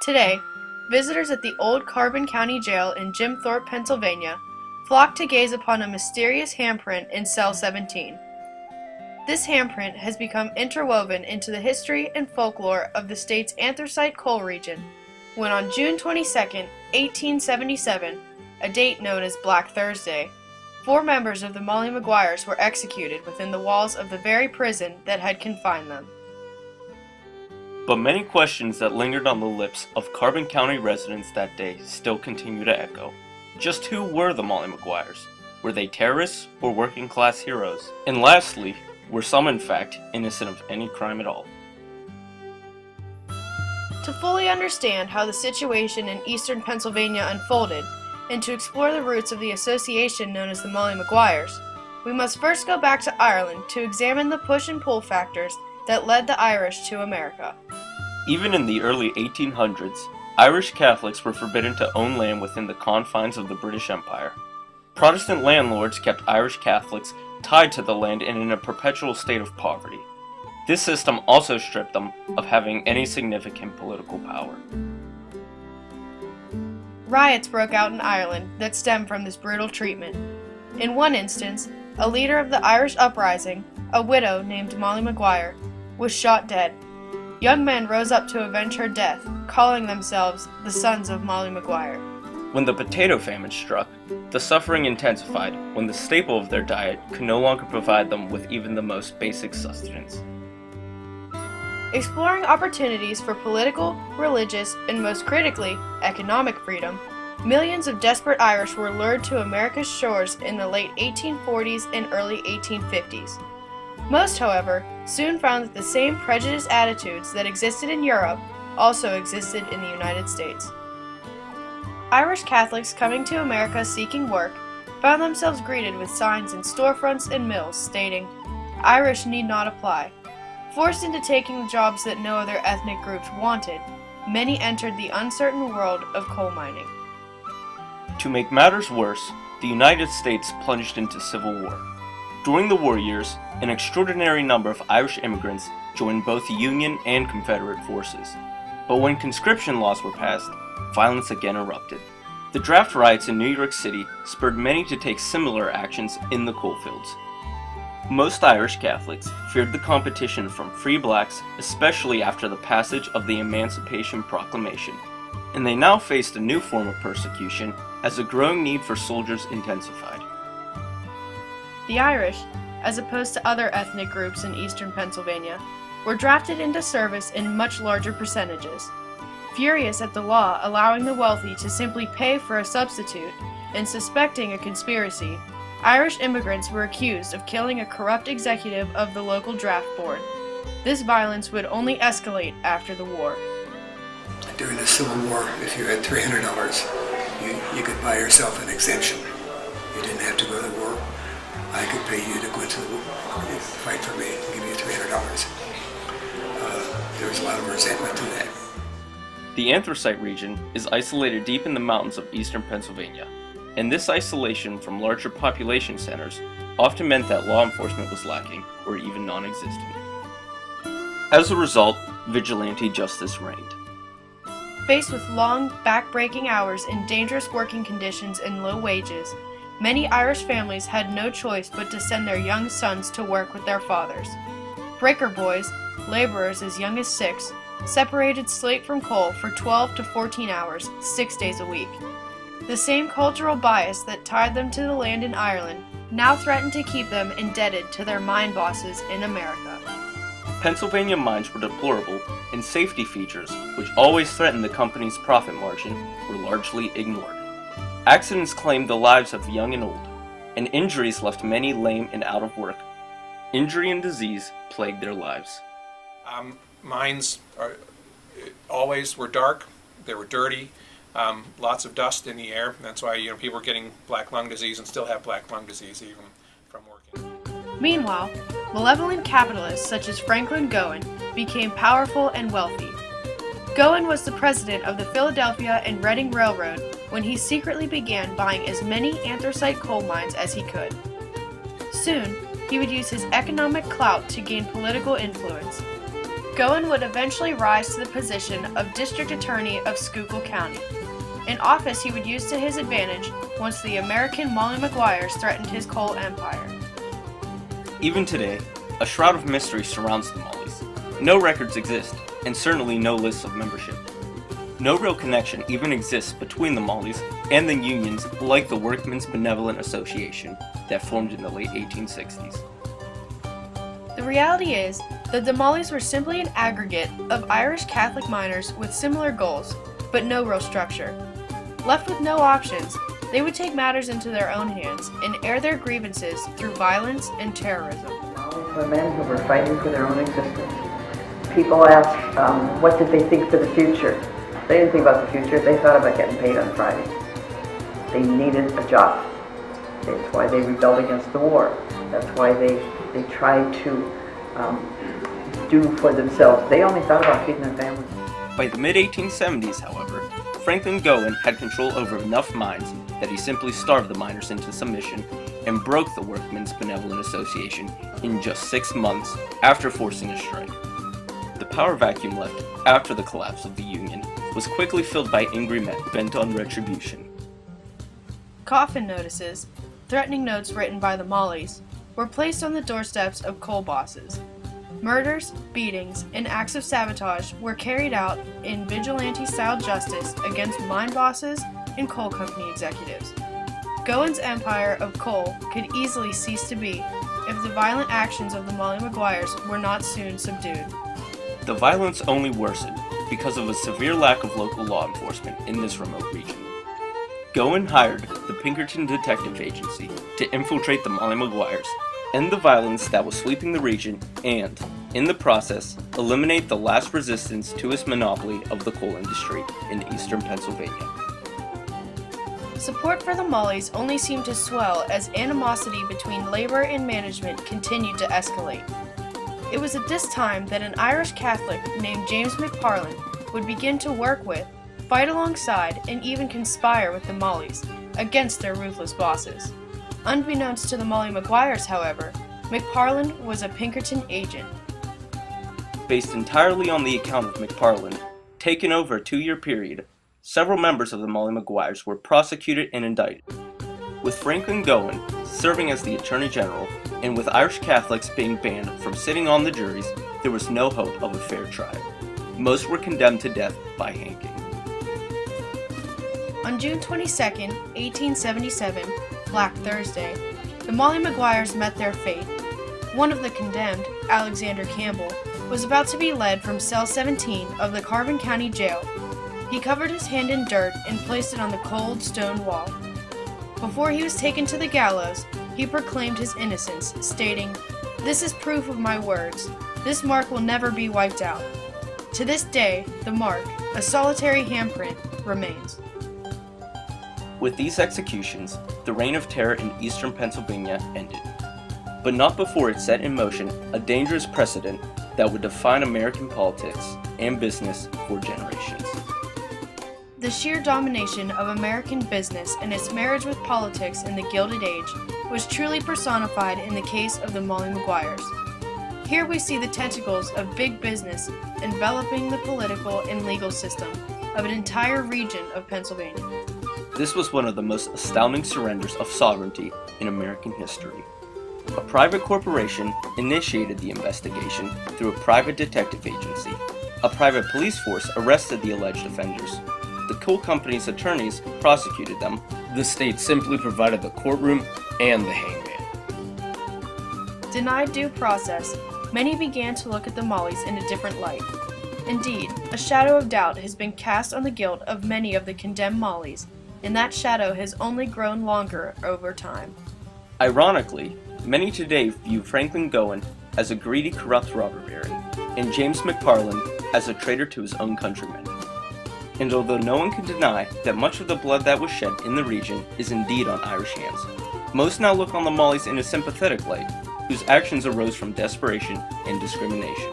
Today, visitors at the old Carbon County Jail in Jim Thorpe, Pennsylvania, flock to gaze upon a mysterious handprint in cell 17. This handprint has become interwoven into the history and folklore of the state's anthracite coal region, when on June 22, 1877, a date known as Black Thursday, 4 members of the Molly Maguires were executed within the walls of the very prison that had confined them. But many questions that lingered on the lips of Carbon County residents that day still continue to echo. Just who were the Molly Maguires? Were they terrorists or working class heroes? And lastly, were some in fact innocent of any crime at all? To fully understand how the situation in eastern Pennsylvania unfolded, and to explore the roots of the association known as the Molly Maguires, we must first go back to Ireland to examine the push and pull factors that led the Irish to America. Even in the early 1800s, Irish Catholics were forbidden to own land within the confines of the British Empire. Protestant landlords kept Irish Catholics tied to the land and in a perpetual state of poverty. This system also stripped them of having any significant political power. Riots broke out in Ireland that stemmed from this brutal treatment. In one instance, a leader of the Irish uprising, a widow named Molly Maguire, was shot dead. Young men rose up to avenge her death, calling themselves the Sons of Molly Maguire. When the potato famine struck, the suffering intensified when the staple of their diet could no longer provide them with even the most basic sustenance. Exploring opportunities for political, religious, and most critically, economic freedom, millions of desperate Irish were lured to America's shores in the late 1840s and early 1850s. Most, however, soon found that the same prejudiced attitudes that existed in Europe also existed in the United States. Irish Catholics coming to America seeking work found themselves greeted with signs in storefronts and mills stating, "Irish need not apply." Forced into taking the jobs that no other ethnic groups wanted, many entered the uncertain world of coal mining. To make matters worse, the United States plunged into civil war. During the war years, an extraordinary number of Irish immigrants joined both Union and Confederate forces. But when conscription laws were passed, violence again erupted. The draft riots in New York City spurred many to take similar actions in the coalfields. Most Irish Catholics feared the competition from free blacks, especially after the passage of the Emancipation Proclamation, and they now faced a new form of persecution as the growing need for soldiers intensified. The Irish, as opposed to other ethnic groups in eastern Pennsylvania, were drafted into service in much larger percentages. Furious at the law allowing the wealthy to simply pay for a substitute and suspecting a conspiracy, Irish immigrants were accused of killing a corrupt executive of the local draft board. This violence would only escalate after the war. During the Civil War, if you had $300, you could buy yourself an exemption. You didn't have to go to the war. I could pay you to go into the war, fight for me, and give you $300. There was a lot of resentment to that. The anthracite region is isolated deep in the mountains of eastern Pennsylvania, and this isolation from larger population centers often meant that law enforcement was lacking or even non-existent. As a result, vigilante justice reigned. Faced with long, back-breaking hours in dangerous working conditions and low wages, many Irish families had no choice but to send their young sons to work with their fathers. Breaker boys, laborers as young as 6, separated slate from coal for 12 to 14 hours, 6 days a week. The same cultural bias that tied them to the land in Ireland now threatened to keep them indebted to their mine bosses in America. Pennsylvania mines were deplorable, and safety features, which always threatened the company's profit margin, were largely ignored. Accidents claimed the lives of young and old, and injuries left many lame and out of work. Injury and disease plagued their lives. Mines always were dark, they were dirty, lots of dust in the air. That's why people are getting black lung disease and still have black lung disease even from working. Meanwhile, malevolent capitalists such as Franklin Gowen became powerful and wealthy. Gowen was the president of the Philadelphia and Reading Railroad when he secretly began buying as many anthracite coal mines as he could. Soon, he would use his economic clout to gain political influence. Goen would eventually rise to the position of District Attorney of Schuylkill County, an office he would use to his advantage once the American Molly Maguires threatened his coal empire. Even today, a shroud of mystery surrounds the Mollies. No records exist, and certainly no lists of membership. No real connection even exists between the Mollies and the unions like the Workmen's Benevolent Association that formed in the late 1860s. The reality is that the Mollies were simply an aggregate of Irish Catholic miners with similar goals, but no real structure. Left with no options, they would take matters into their own hands and air their grievances through violence and terrorism. Mollies were men who were fighting for their own existence. People asked, what did they think for the future? They didn't think about the future, they thought about getting paid on Friday. They needed a job. That's why they rebelled against the war. That's why they tried to do for themselves. They only thought about feeding their families. By the mid-1870s, however, Franklin Goen had control over enough mines that he simply starved the miners into submission and broke the Workmen's Benevolent Association in just 6 months after forcing a strike. The power vacuum left after the collapse of the Union was quickly filled by angry men bent on retribution. Coffin notices, threatening notes written by the Mollies, were placed on the doorsteps of coal bosses. Murders, beatings, and acts of sabotage were carried out in vigilante-style justice against mine bosses and coal company executives. Goen's empire of coal could easily cease to be if the violent actions of the Molly Maguires were not soon subdued. The violence only worsened because of a severe lack of local law enforcement in this remote region. Goen hired the Pinkerton Detective Agency to infiltrate the Molly Maguires, end the violence that was sweeping the region, and, in the process, eliminate the last resistance to his monopoly of the coal industry in eastern Pennsylvania. Support for the Mollies only seemed to swell as animosity between labor and management continued to escalate. It was at this time that an Irish Catholic named James McParland would begin to work with, fight alongside, and even conspire with the Mollies against their ruthless bosses. Unbeknownst to the Molly Maguires, however, McParland was a Pinkerton agent. Based entirely on the account of McParland, taken over a 2-year period, several members of the Molly Maguires were prosecuted and indicted. With Franklin Goen serving as the Attorney General, and with Irish Catholics being banned from sitting on the juries, there was no hope of a fair trial. Most were condemned to death by hanging. On June 22, 1877, Black Thursday, the Molly Maguires met their fate. One of the condemned, Alexander Campbell, was about to be led from cell 17 of the Carbon County Jail. He covered his hand in dirt and placed it on the cold stone wall. Before he was taken to the gallows, he proclaimed his innocence, stating, "This is proof of my words. This mark will never be wiped out." To this day, the mark, a solitary handprint, remains. With these executions, the reign of terror in eastern Pennsylvania ended, but not before it set in motion a dangerous precedent that would define American politics and business for generations. The sheer domination of American business and its marriage with politics in the Gilded Age was truly personified in the case of the Molly Maguires. Here we see the tentacles of big business enveloping the political and legal system of an entire region of Pennsylvania. This was one of the most astounding surrenders of sovereignty in American history. A private corporation initiated the investigation through a private detective agency. A private police force arrested the alleged offenders. The coal company's attorneys prosecuted them. The state simply provided the courtroom and the hangman. Denied due process, many began to look at the Mollys in a different light. Indeed, a shadow of doubt has been cast on the guilt of many of the condemned Mollys, and that shadow has only grown longer over time. Ironically, many today view Franklin Goen as a greedy, corrupt robber baron, and James McParland as a traitor to his own countrymen. And although no one can deny that much of the blood that was shed in the region is indeed on Irish hands, most now look on the Mollys in a sympathetic light, whose actions arose from desperation and discrimination.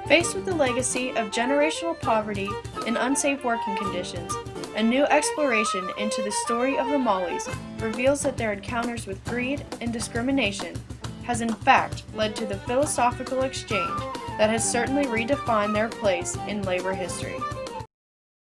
Faced with the legacy of generational poverty and unsafe working conditions, a new exploration into the story of the Mollys reveals that their encounters with greed and discrimination has in fact led to the philosophical exchange that has certainly redefined their place in labor history.